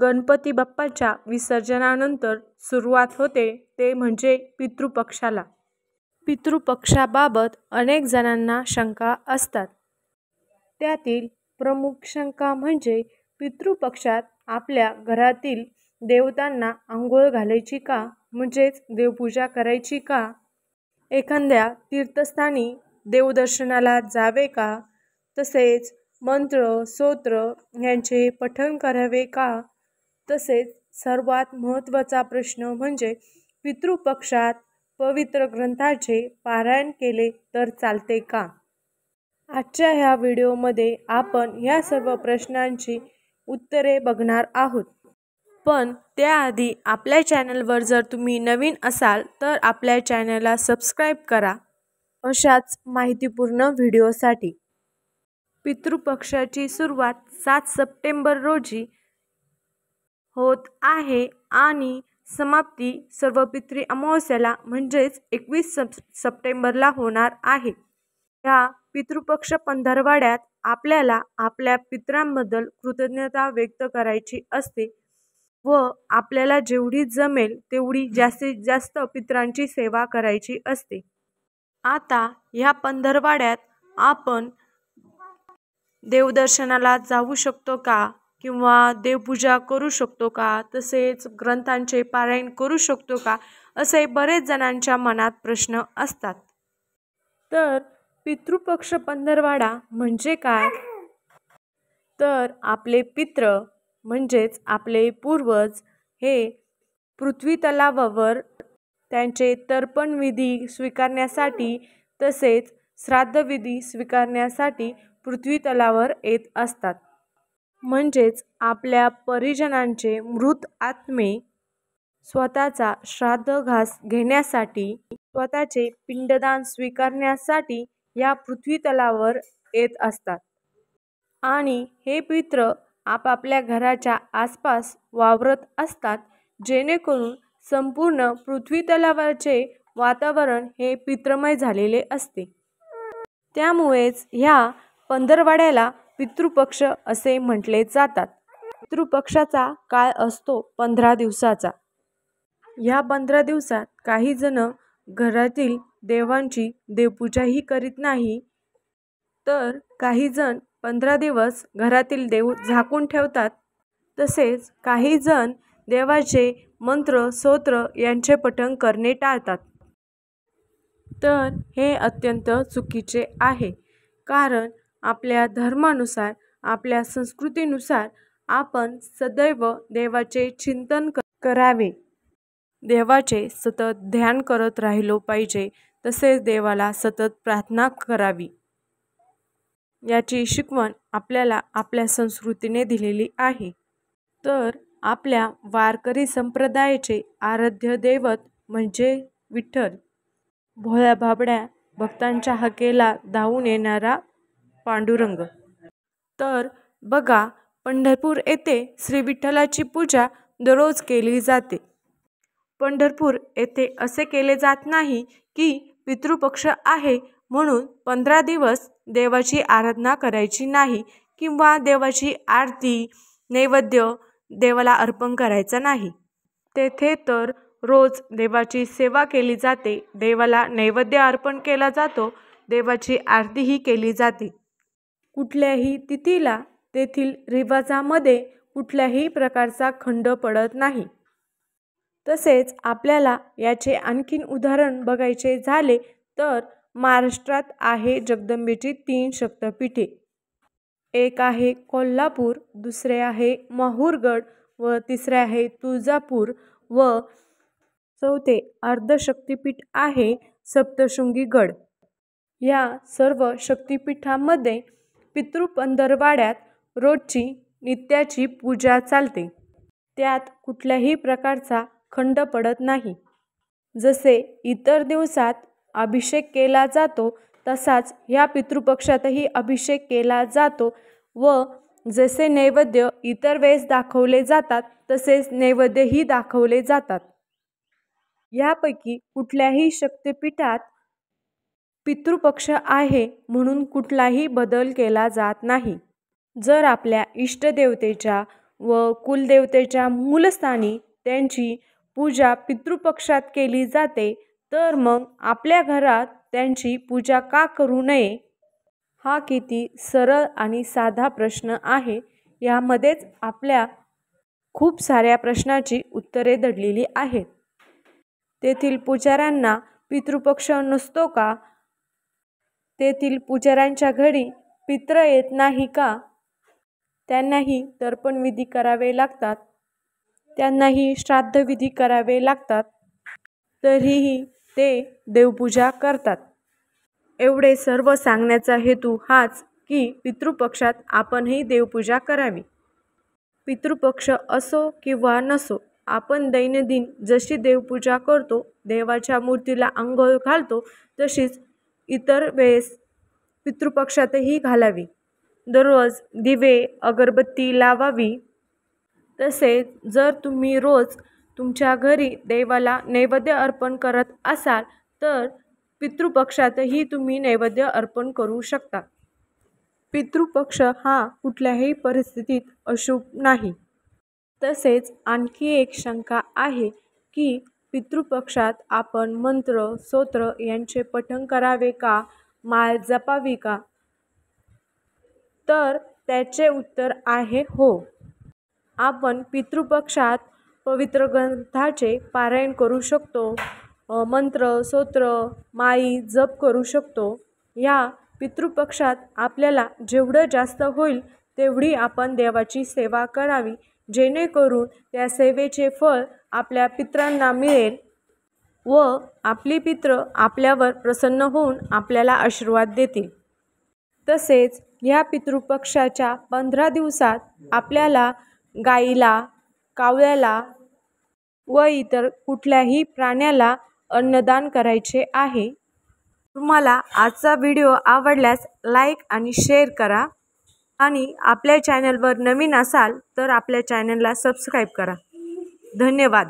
गणपती बाप्पाच्या विसर्जनानंतर सुरुवात होते ते म्हणजे पितृपक्षाला. पितृपक्षाबाबत अनेक जणांना शंका असतात. त्यातील प्रमुख शंका म्हणजे पितृपक्षात आपल्या घरातील देवतांना आंघोळ घालायची का, म्हणजेच देवपूजा करायची का, एखाद्या तीर्थस्थानी देवदर्शनाला जावे का, तसेच मंत्र स्तोत्र यांचे पठण करावे का, तसेच सर्वात महत्त्वाचा प्रश्न म्हणजे पितृपक्षात पवित्र ग्रंथाचे पारायण केले तर चालते का. आजच्या ह्या व्हिडिओमध्ये आपण या सर्व प्रश्नांची उत्तरे बघणार आहोत. पण त्याआधी आपल्या चॅनलवर जर तुम्ही नवीन असाल तर आपल्या चॅनलला सबस्क्राईब करा अशाच माहितीपूर्ण व्हिडिओसाठी. पितृपक्षाची सुरुवात 7 सप्टेंबर रोजी होत आहे आणि समाप्ती सर्वपित्री अमावस्येला म्हणजेच 21 सप्टेंबरला होणार आहे. या पितृपक्ष पंधरवड्यात आपल्याला आपल्या पितरांबद्दल कृतज्ञता व्यक्त करायची असते व आपल्याला जेवढी जमेल तेवढी जास्तीत जास्त पितरांची सेवा करायची असते. आता ह्या पंधरवड्यात आपण देवदर्शनाला जाऊ शकतो का किंवा देवपूजा करू शकतो का, तसेच ग्रंथांचे पारायण करू शकतो का, असे बरेच जणांच्या मनात प्रश्न असतात. तर पितृपक्ष पंधरवडा म्हणजे काय, तर आपले पित्र म्हणजेच आपले पूर्वज हे पृथ्वी तलावावर त्यांचे तर्पणविधी स्वीकारण्यासाठी तसेच श्राद्धविधी स्वीकारण्यासाठी पृथ्वी तलावर येत असतात. म्हणजेच आपल्या परिजनांचे मृत आत्मे स्वतःचा श्राद्धघास घेण्यासाठी, स्वतःचे पिंडदान स्वीकारण्यासाठी या पृथ्वी तलावर येत असतात. आणि हे पित्र आपापल्या घराच्या आसपास वावरत असतात, जेणेकरून संपूर्ण पृथ्वी तलावाचे वातावरण हे पित्रमय झालेले असते. त्यामुळेच ह्या पंधरवड्याला पितृपक्ष असे म्हटले जातात. पितृपक्षाचा काळ असतो 15 दिवसाचा. या 15 दिवसात काही जण घरातील देवांची देवपूजाही करीत नाही, तर काही जण 15 दिवस घरातील देव झाकून ठेवतात. तसेच काही जण देवाचे मंत्र स्तोत्र यांचे पठण करणे टाळतात. तर हे अत्यंत चुकीचे आहे, कारण आपल्या धर्मानुसार, आपल्या संस्कृतीनुसार आपण सदैव देवाचे चिंतन करावे, देवाचे सतत ध्यान करत राहिलो पाहिजे, तसेच देवाला सतत प्रार्थना करावी. याची शिकवण आपल्याला आपल्या संस्कृतीने दिलेली आहे. तर आपल्या वारकरी संप्रदायाचे आराध्य दैवत म्हणजे विठ्ठल, भोळ्या भाबड्या भक्तांच्या हाकेला धावून येणारा पांडुरंग. तर बघा, पंढरपूर येथे श्री विठ्ठलाची पूजा दररोज केली जाते. पंढरपूर येथे असे केले जात नाही की पितृपक्ष आहे म्हणून 15 दिवस देवाची आराधना करायची नाही किंवा देवाची आरती नैवेद्य देवाला अर्पण करायचा नाही. तेथे तर रोज देवाची सेवा केली जाते, देवाला नैवेद्य अर्पण केला जातो, देवाची आरतीही केली जाते. कुठल्याही तिथीला तेथील रिवाजामध्ये कुठल्याही प्रकारचा खंड पडत नाही. तसेच आपल्याला याचे आणखीन उदाहरण बघायचे झाले तर महाराष्ट्रात आहे जगदंबेची 3 शक्तिपीठे. एक आहे कोल्हापूर, दुसरे आहे माहूरगड व तिसरे आहे तुळजापूर व चौथे अर्धशक्तिपीठ आहे सप्तशृंगी गड. या सर्व शक्तिपीठांमध्ये पितृपंधरवड्यात रोजची नित्याची पूजा चालते. त्यात कुठल्याही प्रकारचा खंड पडत नाही. जसे इतर दिवसात अभिषेक केला जातो तसाच या पितृपक्षातही अभिषेक केला जातो व जसे नैवेद्य इतर वेळेस दाखवले जातात तसेच नैवेद्यही दाखवले जातात. यापैकी कुठल्याही शक्तिपीठात पितृपक्ष आहे म्हणून कुठलाही बदल केला जात नाही. जर आपल्या इष्टदेवतेच्या व कुलदेवतेच्या मूलस्थानी त्यांची पूजा पितृपक्षात केली जाते, तर मग आपल्या घरात त्यांची पूजा का करू नये? हा किती सरळ आणि साधा प्रश्न आहे. यामध्येच आपल्या खूप साऱ्या प्रश्नाची उत्तरे दडलेली आहेत. तेथील पुजाऱ्यांना पितृपक्ष नसतो का? तेथील पुजाऱ्यांच्या घरी पितृ येत नाही का? त्यांनाही तर्पणविधी करावे लागतात, त्यांनाही श्राद्धविधी करावे लागतात, तरीही ते देवपूजा करतात. एवढे सर्व सांगण्याचा हेतू हाच की पितृपक्षात आपणही देवपूजा करावी. पितृपक्ष असो किंवा नसो, आपण दैनंदिन जशी देवपूजा करतो, देवाच्या मूर्तीला अंघोळ घालतो, तशीच इतर वेळेस पितृपक्षातही घालावी. दररोज दिवे अगरबत्ती लावावी. तसेच जर तुम्ही रोज तुमच्या घरी देवाला नैवेद्य अर्पण करत असाल तर पितृपक्षातही तुम्ही नैवेद्य अर्पण करू शकता. पितृपक्ष हा कुठल्याही परिस्थितीत अशुभ नाही. तसेच आणखी एक शंका आहे की पितृपक्षात आपण मंत्र स्तोत्र यांचे पठण करावे का, माळ जपावी का? तर त्याचे उत्तर आहे हो. आपण पितृपक्षात पवित्र ग्रंथाचे पारायण करू शकतो, मंत्र स्तोत्र माळी जप करू शकतो. या पितृपक्षात आपल्याला जेवढं जास्त होईल तेवढी आपण देवाची सेवा करावी, जेणेकरून त्या सेवेचे फळ आपल्या पितरांना मिळेल व आपली पितृ आपल्यावर प्रसन्न होऊन आपल्याला आशीर्वाद देतील. तसेच ह्या पितृपक्षाच्या 15 दिवसात आपल्याला गाईला, कावळ्याला व इतर कुठल्याही प्राण्याला अन्नदान करायचे आहे. तुम्हाला आजचा व्हिडिओ आवडल्यास लाईक आणि शेअर करा आणि आपल्या चॅनलवर नवीन असाल तर आपल्या चॅनलला सबस्क्राईब करा. धन्यवाद.